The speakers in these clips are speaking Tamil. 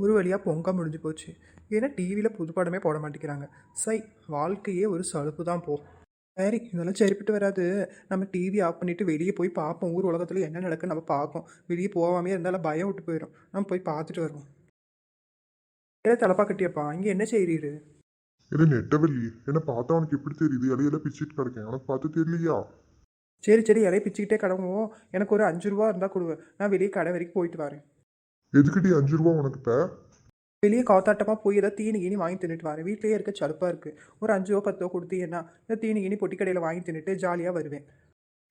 ஒரு வழியாக பொங்க முடிஞ்சு போச்சு. ஏன்னா டிவியில் புது படமே போட மாட்டேங்கிறாங்க. சை, வாழ்க்கையே ஒரு சலுப்பு தான் போ. சரி, இதெல்லாம் சரிப்பட்டு வராது. நம்ம டிவி ஆஃப் பண்ணிவிட்டு வெளியே போய் பார்ப்போம். ஊர் உலகத்தில் என்ன நடக்குன்னு நம்ம பார்ப்போம். வெளியே போகாமே இருந்தாலும் பயம் விட்டு போயிடும். நம்ம போய் பார்த்துட்டு வருவோம். ஏதோ தலைப்பா கட்டியப்பா, இங்கே என்ன செய்கிறீரு? இல்லை நெட்டவள்ளி, என்னை பார்த்தா உனக்கு எப்படி தெரியுது? இலையெல்லாம் பிச்சுட்டு கிடக்கேன், உனக்கு பார்த்து தெரியலையா? சரி சரி, இலையை பிச்சுக்கிட்டே கிடங்குவோம். எனக்கு ஒரு 5 ரூபா இருந்தால் கொடுவேன். நான் வெளியே கடை வரைக்கும் போயிட்டு வரேன். எதுக்கிட்டி 5 ரூபா உனக்கு இப்போ? வெளியே காத்தாட்டமாக போய் ஏதாவது தீனி கீனி வாங்கி தின்னுட்டு வரேன். வீட்டிலேயே இருக்க சலுப்பாக இருக்குது. ஒரு 5 ரூபா 10 ரூபா கொடுத்தீங்கன்னா இந்த தீனி கீனி பொட்டி கடையில் வாங்கி தின்னுட்டு ஜாலியாக வருவேன்.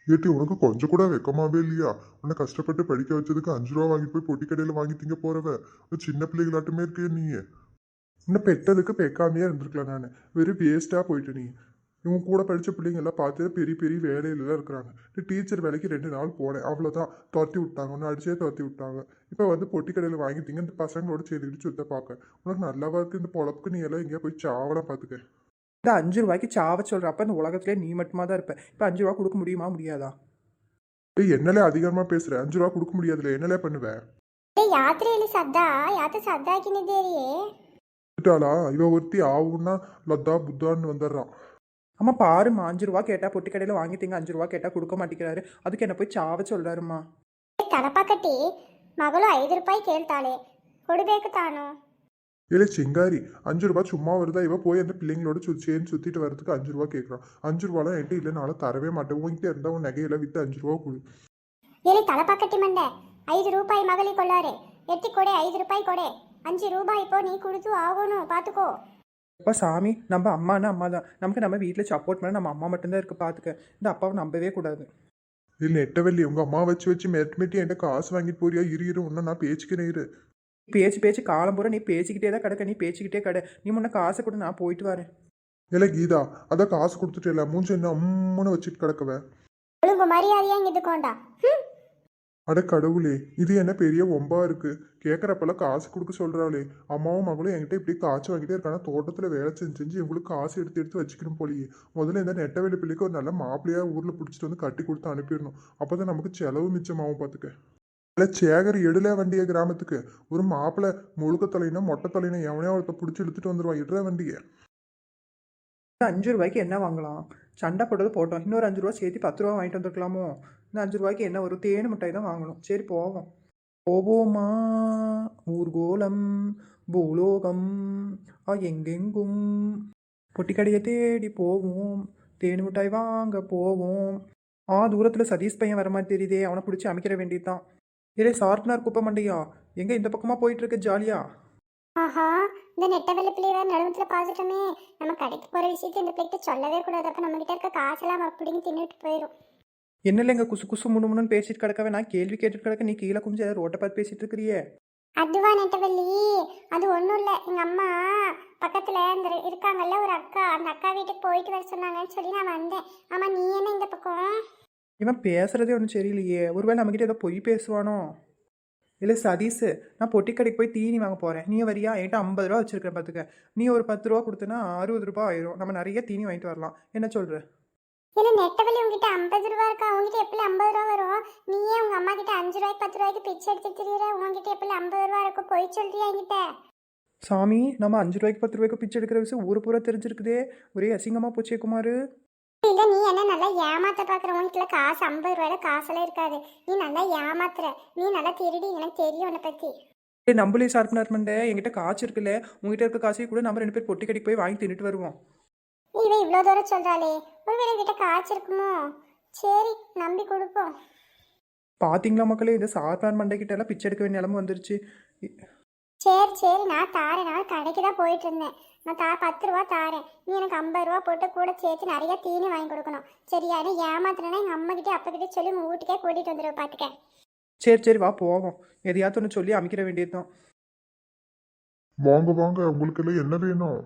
ஏட்டி, உனக்கு கொஞ்சம் கூட வெக்கமாவே இல்லையா? உன்னை கஷ்டப்பட்டு படிக்க வச்சதுக்கு 5 ரூபா வாங்கிட்டு போய் பொட்டி கடையில் வாங்கி திங்க போறவ ஒரு சின்ன பிள்ளைகளாட்டுமே இருக்கே நீ. இன்னும் பெற்றதுக்கு பெக்காமையே இருந்திருக்கலாம். நான் வெறும் வேஸ்ட்டாக போயிட்டு நீ இவங்க கூட படித்த பிள்ளைங்க எல்லாம் பார்த்து பெரிய பெரிய வேலையிலலாம் இருக்கிறாங்க. நீ டீச்சர் வேலைக்கு 2 நாள் போனேன், அவ்வளோதான். துரத்தி விட்டாங்க, ஒன்று அடிச்சே துரத்தி விட்டாங்க. இப்போ வந்து பொட்டி கடையில் வாங்கிட்டீங்க. இந்த பசங்களோட சேர்ந்துக்கிட்டு சுத்த பார்க்க உனக்கு நல்லாவா இருக்குது? இந்த பொழப்புக்கு நீ எல்லாம் எங்கேயா போய் சாவலாம் பார்த்துக்க. இந்த 5 ரூபாய்க்கு சாவ சொல்கிறப்ப இந்த உலகத்திலே நீ மட்டுமா தான் இருப்ப. இப்போ 5 ரூபா கொடுக்க முடியுமா முடியாதா? ஏய், என்னலே அதிகமாக பேசுகிறேன். 5 ரூபா கொடுக்க முடியாதுல்ல, என்னலே பண்ணுவேன்? ಯಾತ್ರೆಯಲ್ಲಿ ಸದ್ದಾ ಯಾತ ಸದ್ದಾಕಿನಿದ್ದೀರಿ? விட்டாளா இவ ஒருத்தி ஆகுன்னா லத்தா புத்தான்னு வந்துடுறான். அம்மா பாரும்மா, 5 ரூபா கேட்டால் பொட்டி கடையில் வாங்கிட்டீங்க, 5 ரூபா கேட்டால் கொடுக்க மாட்டேங்கிறாரு. அதுக்கு என்ன போய் சாவ சொல்கிறாருமா? ತಡಪಕಟ್ಟಿ ಮಗಳು 5 ರೂಪಾಯಿ ಕೇಳ್ತಾಳೆ, ಕೊಡಬೇಕು ತಾನು. இல்லை சிங்காரி, 5 ரூபா சும்மா வருதா? இவ போய் அந்த பிள்ளைங்களோட சேர்ந்து சுற்றிட்டு வரதுக்கு 5 ரூபா கேட்குறான். 5 ரூபாலாம் என்கிட்ட இல்லை, நானும் தரவே மாட்டேன். உங்ககிட்ட இருந்தால் உன் நகையெல்லாம் விற்று 5 ரூபா கொடு. ಎಲ್ಲಿ ತಡಪಕಟ್ಟಿ ಮಂಡೆ 5 ರೂಪಾಯಿ ಮಗಲಿ ಕೊಳ್ಳಾರೆ, ಎತ್ತಿ ಕೊಡೆ 5 ರೂಪಾಯಿ ಕೊಡೆ. 5 ರೂಪಾಯಿ இப்போ நீ கொடுத்து ஆகணும், பார்த்துக்கோ. அப்பா சாமி, நம்ம அம்மானா அம்மா தான். நமக்கு நம்ம வீட்டில் சப்போர்ட் பண்ண நம்ம அம்மா மட்டும்தான் இருக்குது. பார்த்துக்க, இந்த அப்பாவை நம்பவே கூடாது. இல்லை நெட்டவள்ளி, உங்கள் அம்மா வச்சு மெட்டி என்கிட்ட காசு வாங்கிட்டு போறியா? இரு ஒன்று நான் பேச்சுக்கிறேன். இரு. பேச்சு காலம் பூரா நீ பேசிக்கிட்டே தான் கிடக்க. நீ பேசிக்கிட்டே கடை. நீ முன்ன காசை கூட நான் போயிட்டு வரேன். இல்லை கீதா, அதான் காசு கொடுத்துட்டு இல்லை, மூஞ்சி என்ன அம்முன்னு வச்சுட்டு கிடக்கவ. ஒழுங்கு மரியாதையா இங்க இதுக்கோண்டா. அட கடவுளே, இது என்ன பெரிய ஒம்பா இருக்கு? கேட்குறப்பெல்லாம் காசு கொடுக்க சொல்கிறாளே. அம்மாவும் மகளும் என்கிட்ட இப்படி காய்ச்சி வாங்கிட்டே இருக்கானா? தோட்டத்தில் வேலை செஞ்சு எங்களுக்கு காசு எடுத்து வச்சுக்கணும் போலியே. முதல்ல இந்த நெட்டவேலி பிள்ளைக்கு ஒரு நல்ல மாப்பிள்ளையாக ஊரில் பிடிச்சிட்டு வந்து கட்டி கொடுத்து அனுப்பிடணும். அப்போ தான் நமக்கு செலவு மிச்சமாகவும். பார்த்துக்க. இல்லை சேகர், எடுல வண்டியை கிராமத்துக்கு. ஒரு மாப்பிள்ளை முழுக்க தலையினா மொட்டை தலையினா எவனையோ ஒருத்த பிடிச்சி இழுத்துட்டு வந்துடுவான். இடுற வண்டியை. 5 ரூபாய்க்கு என்ன வாங்கலாம்? சண்டை போட்டது போட்டோம். இன்னொரு 5 ரூபா சேர்த்து 10 ரூபா வாங்கிட்டு வந்துருக்கலாமோ? இந்த 5 ரூபாய்க்கு என்ன ஒரு தேனு மிட்டாய் தான் வாங்கணும். சரி போவோம். போவோமா ஊர்கோலம் பூலோகம் எங்கெங்கும் பொட்டிக்கடையை தேடி போவோம். தேனு மிட்டாய் வாங்க போவோம். தூரத்தில் சதீஷ் பையன் வர மாதிரி தெரியுதே, அவனை பிடிச்சி அமைக்கிற வேண்டியதுதான். இதே சார்பனார் குப்பை மண்டையா, எங்கே இந்த பக்கமாக போயிட்டு இருக்கு ஜாலியா? ஆஹா, இந்த நெட்டவெளி பிள்ளைவ நடுவத்துல பார்த்துட்டோமே. நம்ம கடைக்கு போற விஷயத்தை இந்த பிள்ளைகிட்ட சொல்லவே கூடாது. அப்ப நம்ம கிட்ட இருக்க காசெல்லாம் அப்படிங்க தின்னுட்டு போயிடும். என்ன இல்லைங்க, குசு குசு முணுமுணுன்னு பேசிட்டு கிடக்கவே. நான் கேள்வி கேட்டுட்டு கிடக்க, நீ கீழே குமிஞ்ச ரோட்டை பார்த்து பேசிட்டு இருக்கிறியே. அதுவா நெட்டவெளி, அது ஒன்றும் இல்லை. எங்கள் அம்மா பக்கத்தில் இந்த இருக்காங்கல்ல ஒரு அக்கா, அந்த அக்கா வீட்டுக்கு போயிட்டு வர சொன்னாங்கன்னு சொல்லி நான் வந்தேன். ஆமாம், நீ என்ன இந்த பக்கம்? இவன் பேசுறதே ஒன்றும் சரியில்லையே. ஒருவேளை நம்மக்கிட்ட ஏதோ பொய் பேசுவானோ? இல்லை சதீஷ், நான் பொட்டி கடைக்கு போய் தீனி வாங்க போகிறேன். நீ வரியா? என்கிட்ட 50 ரூபா வச்சுருக்கேன் பார்த்துக்க. நீ ஒரு 10 ரூபா கொடுத்தனா 60 ரூபா ஆயிரும். நம்ம நிறைய தீனி வாங்கிட்டு வரலாம். என்ன சொல்கிற? இல்லை நெட்டவெளி, உங்ககிட்ட 50 ரூபா இருக்கா? உங்ககிட்ட எப்படி 50 ரூபா வரும்? நீயே உங்கள் அம்மா கிட்ட 5 ரூபாய்க்கு 10 ரூபாய்க்கு பிச்சை எடுத்துட்டு தெரியற. உங்ககிட்ட எப்படி 50 ரூபா இருக்கும்? போய் சொல்றியா என்கிட்ட? சாமி, நம்ம 5 ரூபாய்க்கு 10 ரூபாய்க்கு பிச்சை எடுக்கிற விஷயம் ஊர் பூரா தெரிஞ்சிருக்குதே. ஒரே அசிங்கமாக போச்சே குமார். இல்லை, நீ என்ன நல்லா ஏமாத்த பார்க்குற. உங்ககிட்ட காசு 50 ரூபாயில காசெல்லாம் இருக்காது. நீ நல்லா ஏமாத்துற. நீ நல்லா திருடி, எனக்கு தெரியும் உன்னை பற்றி. நம்மளே ஷார்ப்னர் பண்ண. என்கிட்ட காசு இருக்குல்ல, உங்ககிட்ட இருக்க காசையை கூட நம்ம 2 பேர் பொட்டி கடைக்கு போய் வாங்கி தின்னுட்டு வருவோம். இவன் இவ்வளோ தூரம் சொல்கிறாளே, ஒருவேளை கிட்ட காய்ச்சி இருக்குமோ? சரி, நம்பி கொடுப்போம். பார்த்தீங்களா மக்களே, இந்த ஷார்ப்னர் மண்டைக்கிட்ட எல்லாம் பிச்சை எடுக்க வேண்டிய நிலம வந்துருச்சு. சரி, நான் தாரேன். நான் கடைக்கு தான் போயிட்டு இருந்தேன். நான் 10 ரூபா தாரேன். நீ எனக்கு 50 ரூபா போட்டு கூட சேர்த்து நிறைய தீனி வாங்கி கொடுக்கணும். சரியா? நீ ஏமாத்தினா எங்கள் அம்மா கிட்டே அப்பா கிட்டே சொல்லி உங்கள் வீட்டுக்கே கூட்டிகிட்டு வந்துடுவோம். பார்த்துக்க. சரி வா போவோம். எதையாவது ஒன்று சொல்லி அமைக்கிற வேண்டியதுதான். வாங்க வாங்க, உங்களுக்கு எல்லாம் என்ன வேணும்?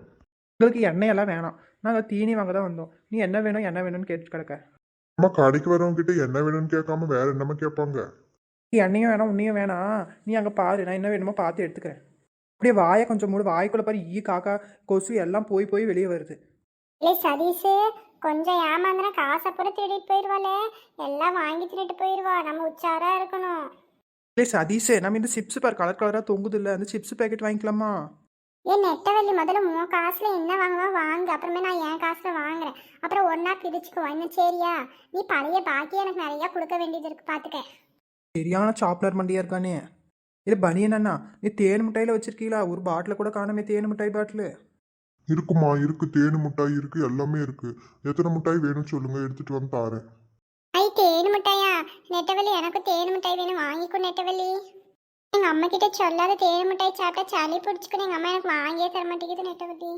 உங்களுக்கு எண்ணெயெல்லாம் வேணாம். நாங்கள் தீனி வாங்க தான் வந்தோம். நீ என்ன வேணும்னு கேட்டு கிடக்க. நம்ம கடைக்கு வரவங்க கிட்ட என்ன வேணும்னு கேட்காம வேற என்னமா கேட்பாங்க? நீ எண்ணெயும் வேணாம், உன்னையும் வேணாம். நீ அங்கே பாரு, நான் என்ன வேணுமோ பார்த்து எடுத்துக்கிறேன். அப்படியே வாயை கொஞ்சம் மூடு. வாய்க்குள்ளே பாரு, காக்கா கொசு எல்லாம் போய் வெளியே வருது. இல்லை சதீஷு, கொஞ்சம் ஏமாந்தினா காசை கூட திருடிட்டு போயிடுவாளே. எல்லாம் வாங்கி திருட்டு போயிடுவா. நம்ம உச்சாராக இருக்கணும். இல்லை சதீஷ், நம்ம இந்த சிப்ஸ் பார் கலர் கலராக தொங்குது இல்லை, அந்த சிப்ஸ் பேக்கெட் வாங்கிக்கலாமா? ஏன் நெட்டவள்ளி முதல்ல உன் காசுல என்ன வாங்குவா வாங்கு, அப்புறமே நான் என் காசுல வாங்குறேன். அப்புறம் ஒன்னா பிரிச்சுக்குவோம் என்ன, சரியா? நீ பழைய பாக்கி எனக்கு நிறைய கொடுக்க வேண்டியது இருக்கு, பாத்துக்க. சரியான சாப்லர் மண்டியாக இருக்கானே. இல்லை பனியன் அண்ணா, நீ தேன் மிட்டாயில் வச்சிருக்கீங்களா? ஒரு பாட்டில் கூட காணாமே, தேன் மிட்டாய் பாட்டில். இருக்குமா, இருக்கு. தேனு மிட்டாய் இருக்கு, எல்லாமே இருக்கு. எத்தனை மிட்டாய் வேணும் சொல்லுங்க, எடுத்துட்டு வந்து தாரேன். ஐ தேன் மிட்டாயா? நெட்டவள்ளி எனக்கு தேன் மிட்டாய் வேணும், வாங்கிக்கோ நெட்டவள்ளி. எங்க அம்மா கிட்ட சொல்லாத தேன் மிட்டாய் சாப்பிட்டா சளி பிடிச்சிக்கணும், எங்க அம்மா எனக்கு வாங்கியே தர மாட்டேங்குது நெட்டவள்ளி.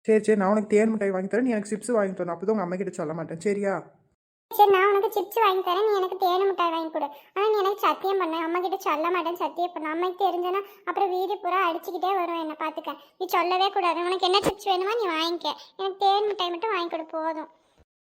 சரி சரி, நான் உனக்கு தேன் மிட்டாய் வாங்கி தரேன், நீ எனக்கு சிப்ஸ் வாங்கி தரணும். அப்போ தான் உங்கள் அம்மா கிட்ட சொல்ல மாட்டேன், சரியா? சரி, நான் உனக்கு சிப்ஸ் வாங்கி தரேன், நீ எனக்கு தேன் மிட்டாய் வாங்கி கொடு. ஆனால் நீ எனக்கு சத்தியம் பண்ண, அம்மா கிட்ட சொல்ல மாட்டேன்னு சத்தியம் பண்ண. அம்மாக்கு தெரிஞ்சேன்னா அப்புறம் வீதி பூரா அடிச்சுக்கிட்டே வரும் என்ன, பார்த்துக்க. நீ சொல்லவே கூடாது. உனக்கு என்ன சிப்ஸ் வேணுமா நீ வாங்கிக்க, எனக்கு தேன் மிட்டாய் மட்டும் வாங்கி கொடு போதும்.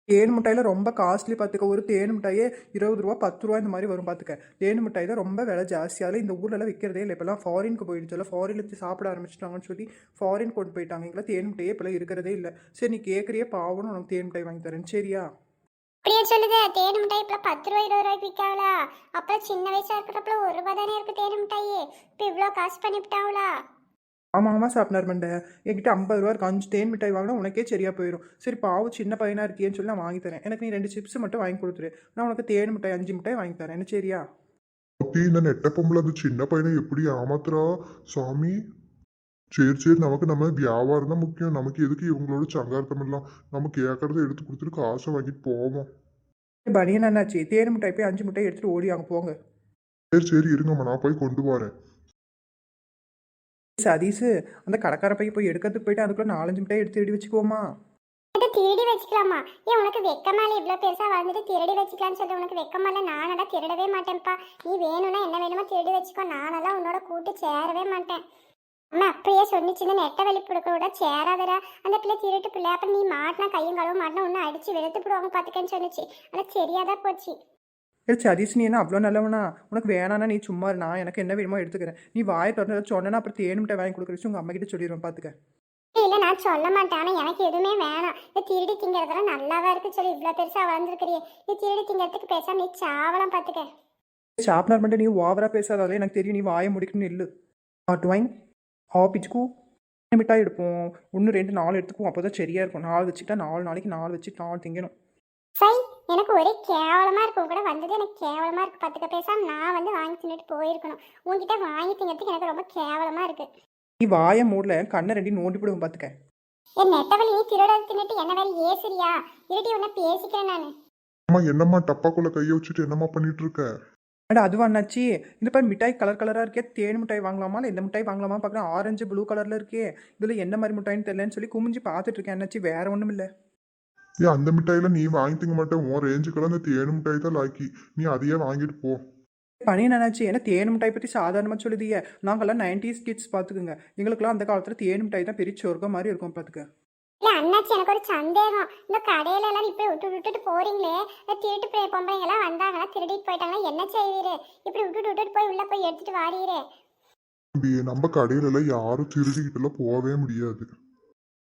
தேன் மிட்டாயில் ரொம்ப காஸ்ட்லி பார்த்துக்க. ஒரு தேன் மிட்டாயே 20 ரூபா 10 ரூபா இந்த மாதிரி வரும் பார்த்துக்க. தேன் மிட்டாய் தான் ரொம்ப விலை ஜாஸ்தியால் இந்த ஊர்லலாம் விற்கிறதே இல்லை. இப்போலாம் ஃபாரினுக்கு போயிடுச்சு, ஃபாரினில் சாப்பிட ஆரம்பிச்சிட்டாங்கன்னு சொல்லி ஃபாரின் கொண்டு போயிட்டாங்க. எங்களாம் தேன் மிட்டாயே இப்போலாம் இருக்கிறதே இல்லை. சரி, நீ கேட்குறியே பாவம்னு உனக்கு தேன் மிட்டாய் வாங்கி தரேன், சரியா? அப்படியே சொல்லுது. தேன் மிட்டாய் இப்போ 10 ரூபா 20 ரூபாய்க்கு விற்காவலா? அப்புறம் சின்ன வயசாக இருக்கிறப்பல 1 ரூபா தானே இருக்குது தேன் மிட்டாயே, இப்போ இவ்வளோ காசு பண்ணிவிட்டாவளா? ஆமாம் ஆமாம் சாப்பிட்னார் மண்டை, என்கிட்ட 50 ரூபா இருக்கு. 5 தேன் மிட்டாய் வாங்கினா உனக்கே சரியாக போயிடும். சரி பாவு சின்ன பையனாக இருக்கேன்னு சொல்லி நான் வாங்கி தரேன். எனக்கு நீ 2 சிப்ஸ் மட்டும் வாங்கி கொடுத்துரு, நான் உனக்கு தேன் மிட்டாய் 5 மிட்டாய் வாங்கி தரேன், என்ன சரியா? அப்படி இந்த நெட்ட பொம்பளை அந்த சின்ன பையனை எப்படி ஏமாத்துறா சாமி. சரி சரி, நம்ம வியாபாரம் தான் முக்கியம். நமக்கு எதுக்கு இவங்களோட சங்கார்த்தம் எல்லாம்? நம்ம கேட்கறத எடுத்து கொடுத்துட்டு காசை வாங்கிட்டு போவோம். பனியன் என்னாச்சு? தேன் மிட்டாய் போய் 5 மிட்டாய் எடுத்துகிட்டு ஓடி வாங்க போங்க. சரி சரி, இருங்கம்மா, நான் போய் கொண்டு வரேன். சதீஷ், அந்த கடைக்கார பையன் போய் எடுக்கிறதுக்கு போயிட்டு அதுக்குள்ளே 4-5 மிட்டாய் எடுத்து வச்சுக்குவோமா? அதை திருடி வச்சுக்கலாமா? ஏன் உனக்கு வெக்கமால? இவ்வளோ பெருசாக வந்துட்டு திருடி வச்சுக்கலான்னு சொல்லி உனக்கு வெக்கமால? நானடா திருடவே மாட்டேன்ப்பா. நீ வேணும்னா என்ன வேணுமோ திருடி வச்சுக்கோ, நானெல்லாம் உன்னோட கூட்டு சேரவே மாட்டேன். அம்மா அப்படியே சொன்னிச்சு, இந்த நெட்ட வெளி கொடுக்க விட சேராதடா, அந்த பிள்ளை திருட்டு பிள்ளை, அப்புறம் நீ மாட்டினா கையும் கழுவ மாட்டினா ஒன்றும் அடிச்சு வெளுத்து போடுவாங்க பார்த்துக்கன்னு சொன்னிச்சு. ஆனால் சரியாதான் போச்சு. சரி சதீஷ், நீ என்ன அவ்வளோ நல்லவனா? உனக்கு வேணான்னா நீ சும்மா இரு, நான் எனக்கு என்ன வேணுமோ எடுத்துக்கிறேன். நீ வாயை திறந்து சொன்னா அப்புறம் தேன் மிட்டாய் வாங்கி கொடுக்குறச்சு உங்கள் அம்மா கிட்ட சொல்லிடுவேன் பார்த்துக்க. இல்லை நான் சொல்ல மாட்டேன், ஆனால் எனக்கு எதுவுமே வேணாம். இந்த திருடி திங்கிறதெல்லாம் நல்லாவா இருக்கு சொல்லி இவ்வளோ பெருசாக வளர்ந்துருக்கிறியே, நீ திருடி திங்கிறதுக்கு பேசாம நீ சாவலாம் பார்த்துக்க. சாப்பிட்னார் மட்டும் நீ ஓவராக பேசாதாலே, எனக்கு தெரியும். நீ வாயை முடிக்கணும்னு இல்லை. ஹாட் வாங்கி பிச்சுக்கு மிட்டாய் எடுப்போம். 1 2 4 எடுத்துக்குவோம், அப்போ தான் சரியாக இருக்கும். 4 வச்சுக்கிட்டா 4 நாளைக்கு 4 வச்சுட்டு 4 திங்கணும். சை, எனக்கு ஒரே கேவலமாக இருக்கும். கூட வந்தது எனக்கு கேவலமாக இருக்குது பார்த்துக்க. பேசாம நான் வந்து வாங்கி தின்னுட்டு போயிருக்கணும். உங்ககிட்ட வாங்கி திங்கிறதுக்கு எனக்கு ரொம்ப கேவலமாக இருக்குது. நீ வாயை மூடல, கண்ணை 2 நோண்டி போடுவோம் பார்த்துக்க. என் நெட்டவழி, நீ திருட தின்னுட்டு என்ன வேறு ஏசுறியா? இருட்டி உன்னை பேசிக்கிறேன் நான். அம்மா, என்னம்மா டப்பாக்குள்ள கையை வச்சுட்டு என்னம்மா பண்ணிட்டு இருக்க? அட அதுவா அண்ணாச்சி, இந்த பாரு மிட்டாய் கலர் கலராக இருக்கே, தேன் மிட்டாய் வாங்கலாமா இல்லை இந்த மிட்டாய் வாங்கலாமா பார்க்குறேன். ஆரஞ்சு ப்ளூ கலரில் இருக்கே, இதில் என்ன மாதிரி மிட்டாயின்னு தெரியலன்னு சொல்லி குமிஞ்சு பார்த்துட்டு இருக்கேன் அண்ணாச்சி, வேற ஒன்றும் இல்லை. ஏன் அந்த மிட்டாயில நீ வாங்கி திங்க மாட்டேன்? உன் ரேஞ்சுக்கெல்லாம் அந்த தேனு மிட்டாய் தான் லாக்கி. நீ அதையே வாங்கிட்டு போ. பனியன் அண்ணாச்சி, ஏன்னா தேன் மிட்டாய் பற்றி சாதாரணமாக சொல்லுதியே, நாங்கள்லாம் 90s கிட்ஸ் பார்த்துக்குங்க. எங்களுக்குலாம் அந்த காலத்தில் தேன் மிட்டாய் தான் பெரிய சொர்க்கம் மாதிரி இருக்கும் பார்த்துக்க. இல்லை அண்ணாச்சி, எனக்கு ஒரு சந்தேகம். இந்த கடையில எல்லாம் இப்படி விட்டுட்டு போறீங்களே, இந்த திருட்டு பொம்பளைங்க எல்லாம் வந்தாங்கன்னா திருடிட்டு போயிட்டாங்கன்னா என்ன செய்வீரு? இப்படி விட்டுட்டு போய் உள்ள போய் எடுத்துட்டு வாரீரே. தம்பி, நம்ம கடையில எல்லாம் யாரும் திருடிக்கிட்டு எல்லாம் போகவே முடியாது.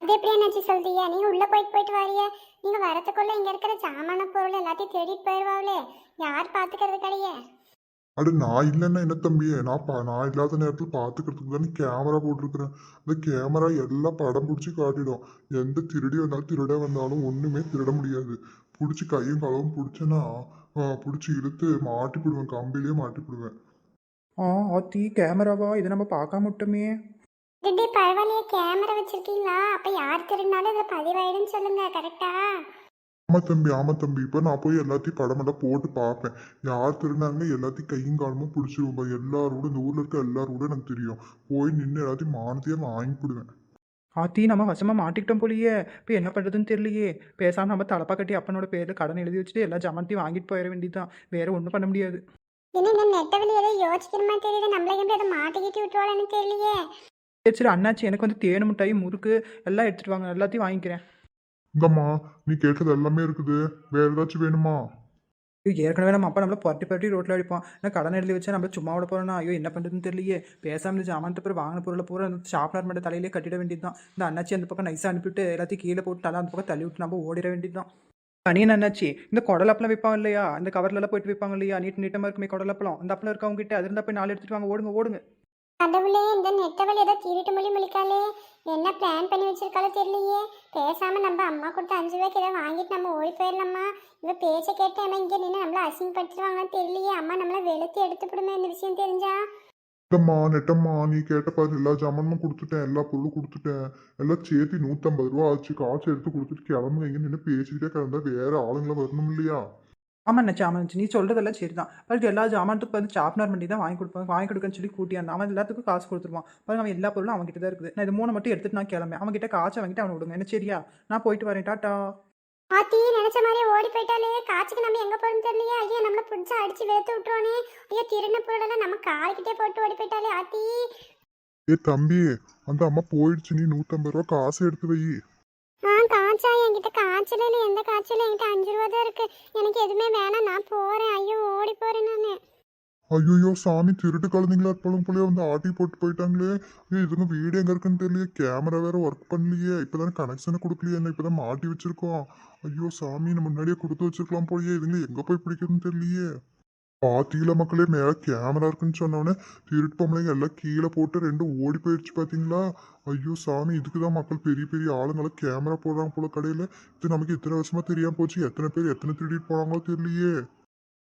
அது எப்படி அண்ணாச்சி சொல்றீங்க? நீங்க உள்ள போயிட்டு வாரிய, நீங்க வரத்துக்குள்ள இங்க இருக்கிற சாமான பொருள் எல்லாத்தையும் திருடிட்டு போயிடுவாங்களே, யார் பாத்துக்கிறது கடையே? அடு நான் இல்லைன்னா என்ன தம்பி? நான் இல்லாத நேரத்தில் பார்த்துக்கிறதுக்கு தானே கேமரா போட்டிருக்கிறேன். அந்த கேமரா எல்லாம் படம் பிடிச்சி காட்டிடும். எந்த திருடி வந்தாலும் திருட வந்தாலும் ஒன்றுமே திருட முடியாது. பிடிச்சி கையும் களவும் பிடிச்சேன்னா பிடிச்சி இழுத்து மாட்டிப்பிடுவேன், கம்பிலேயே மாட்டிப்பிடுவேன். ஆத்தி கேமராவா? இதை நம்ம பார்க்க மட்டுமே. இப்படி பரவாயில்லையே, கேமரா வச்சிருக்கீங்களா? அப்ப யார் திருடினாலும் இதுல பதிவாயிடுன்னு சொல்லுங்க, கரெக்டா? ஆமா தம்பி, இப்போ நான் போய் எல்லாத்தையும் படமெல்லாம் போட்டு பார்ப்பேன். யார் திருநாங்க எல்லாத்தையும் கையும் காலமும் பிடிச்சிருவோம். எல்லாரோட இந்த ஊர்ல இருக்க எல்லாரோட எனக்கு தெரியும். போய் நின்று எல்லாத்தையும் மானத்தையே வாங்கிவிடுவேன். ஆத்தி நம்ம வசமாக மாட்டிக்கிட்டோம் போலியே, இப்போ என்ன பண்ணுறதுன்னு தெரியலையே. பேசாமல் நம்ம தலப்பா கட்டி அப்பனோட பேரில் கடன் எழுதி வச்சுட்டு எல்லா ஜாமான்த்தையும் வாங்கிட்டு போயிட வேண்டியதுதான், வேற ஒன்றும் பண்ண முடியாது. என்ன இந்த நெட்டவழி ஏதோ யோசிக்கிறமா தெரியுது, நம்மள எப்படி அதை மாட்டிக்கிட்டு விட்டுருவாளன்னு தெரியலையே. சரி சரி அண்ணாச்சி, எனக்கு வந்து தேன் மிட்டாய் முறுக்கு எல்லாம் எடுத்துகிட்டு வாங்க, எல்லாத்தையும் வாங்கிக்கிறேன். இந்தம்மா, நீ கேட்டது எல்லாமே இருக்குது. வேற ஏதாச்சும் வேணுமா? ஐயோ ஏற்கனவே நம்ம அப்பா நம்மளை பரட்டி ரோட்டில் அடிப்போம். நான் கடன் எழுதி வச்சா நம்மள சும்மா விட போகிறோன்னா, ஐயோ என்ன பண்ணுறதுன்னு தெரியலையே. பேசாமல் இந்த ஜாமானத்தை பேர் வாங்கின பொருளை பூரா அந்த ஷாப்னர் மட்டும் தலையிலே கட்டிட வேண்டியது தான். இந்த அண்ணாச்சி அந்த பக்கம் நைஸாக அனுப்பிவிட்டு எல்லாத்தையும் கீழே போட்டு தலை அந்த பக்கம் தள்ளி விட்டு நம்ம ஓடிட வேண்டியது தான். நீ என்னாச்சு இந்த குடலப்பெல்லாம் விற்பாங்க இல்லையா இந்த கவர்லலாம் போயிட்டு விற்பாங்க இல்லையா நீட்டமாக இருக்குமே குடலப்பெல்லாம் அந்த அப்பளம் இருக்கா உங்ககிட்ட அது இருந்தால் போய் 4 எடுத்துட்டு வாங்க ஓடுங்க ஓடுங்க. கடவுளே, இந்த நெட்டவழி ஏதோ திருட்டு மொழி முழிக்காளே. என்ன பிளான் பண்ணி வச்சிருக்காளோ தெரியலையே. பேசாம நம்ம அம்மா கொடுத்த 5 ரூபாய்க்கு ஏதோ வாங்கிட்டு நம்ம ஓடி போயிடலாமா? இவ பேச்ச கேட்டு நம்ம இங்கே நின்று நம்மள அசிங்கப்படுத்திடுவாங்கன்னு தெரியலையே. அம்மா நம்மள வெளுத்து எடுத்துப்படுமே இந்த விஷயம் தெரிஞ்சா. நெட்டம்மா நீ கேட்ட பாரு எல்லா ஜாமானும் கொடுத்துட்டேன், எல்லா பொருளும் கொடுத்துட்டேன். எல்லாம் சேர்த்து 150 ரூபா ஆச்சு. காசு எடுத்து கொடுத்துட்டு கிளம்புங்க. இங்க நின்று பேசிக்கிட்டே கிடந்தா வேற ஆளுங்களை வரணும் இல்லையா? ஆமாண்ணாச்சி நீ சொல்கிறதெல்லாம் சரி தான். பாருங்க எல்லா ஜாமானத்துக்கும் வந்து சாப்னர் பண்ணி தான் வாங்கி கொடுக்கன்னு சொல்லி கூட்டியாந்தான். அவன் எல்லாத்துக்கும் காசு கொடுத்துருவான். பாருங்க அவன் எல்லா பொருளும் அவன்கிட்ட தான் இருக்குது. நான் இது 3 மட்டும் எடுத்துட்டு நான் கிளம்பேன். அவன்கிட்ட காசை வாங்கிட்டு அவனை விடுங்க என்ன சரியா? நான் போயிட்டு வரேன் டாட்டா. ஆத்தி நினைச்ச மாதிரியே ஓடி போயிட்டாலே. காய்ச்சிக்கு நம்ம எங்க போறோம்னு தெரியலையே. ஐயோ நம்மள பிடிச்சா அடிச்சு வெளுத்து விட்டுருவானே. ஐயோ திருடின பொருளெல்லாம் நம்ம கால்கிட்டே போட்டு ஓடி போயிட்டாலே ஆத்தி. ஏ தம்பி, அந்த அம்மா போயிடுச்சு. நீ 150 ரூபா காசு எடுத்து வை. காய்ச்சா என்கிட்ட காய்ச்சல இல்லை. எந்த காய்ச்சலும் என்கிட்ட 5 ரூபா தான் இருக்கு. எனக்கு எதுவுமே வேணாம், நான் போறேன். ஐயோ ஓடி போறேன் நானு. ஐயோ சாமி, திருட்டு குழந்தைங்களா இருப்பாலும் போலயே வந்து ஆட்டி போட்டு போயிட்டாங்களே. ஐயோ இதுங்க வீடு எங்க இருக்குன்னு தெரியலையே. கேமரா வேற ஒர்க் பண்ணலையே. இப்பதானே கனெக்ஷனை கொடுக்கலையே. என்ன இப்பதான் மாட்டி வச்சிருக்கோம். ஐயோ சாமி, நம்ம முன்னாடியே கொடுத்து வச்சிருக்கலாம் போலயே. இதுங்க எங்க போய் பிடிக்குதுன்னு தெரியலையே. பாத்தீங்களா மக்களே, மேல கேமரா இருக்குன்னு சொன்னோடனே திருட்டு பொம்பளைங்க எல்லாம் கீழே போட்டு 2 ஓடி போயிடுச்சு பாத்தீங்களா? ஐயோ சாமி, இதுக்குதான் மக்கள் பெரிய பெரிய ஆளுங்களை கேமரா போடுறாங்க போல கடையில. இது நமக்கு இத்தனை வருஷமா தெரியாம போச்சு. எத்தனை பேர் எத்தனை திருடிட்டு போனாங்களோ தெரியலையே.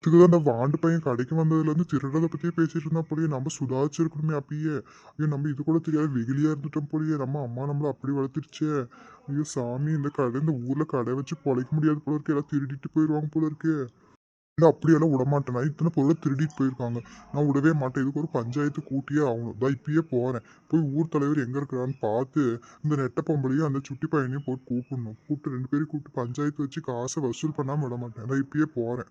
இதுக்குதான் அந்த வாண்டு பையன் கடைக்கு வந்ததுல இருந்து திருடதை பத்தியே பேசிட்டு இருந்தா போலயே. நம்ம சுதாரிச்சிருக்கணுமே அப்பயே. ஐயோ நம்ம இது கூட தெரியாத வெகுலியா இருந்துட்டோம் போலயே. நம்ம அம்மா நம்மள அப்படி வளர்த்துருச்சே. ஐயோ சாமி, இந்த ஊர்ல கடை வச்சு பொழைக்க முடியாது போல இருக்கு. எல்லாம் திருடிட்டு போயிடுவாங்க போல இருக்கு. இல்லை அப்படியெல்லாம் விடமாட்டேன். நான் இத்தனை பொருளை திருடிட்டு போயிருக்காங்க. நான் விடவே மாட்டேன். இதுக்கு ஒரு பஞ்சாயத்து கூட்டியே ஆகணும். தான் இப்பயே போறேன். போய் ஊர் தலைவர் எங்க இருக்கிறான்னு பார்த்து இந்த நெட்ட பொம்பளையும் அந்த சுட்டி பையனையும் போட்டு கூப்பிடணும். கூப்பிட்டு 2 பேரும் கூப்பிட்டு பஞ்சாயத்து வச்சு காசை வசூல் பண்ணாம விட மாட்டேன். நான் இப்பயே போறேன்.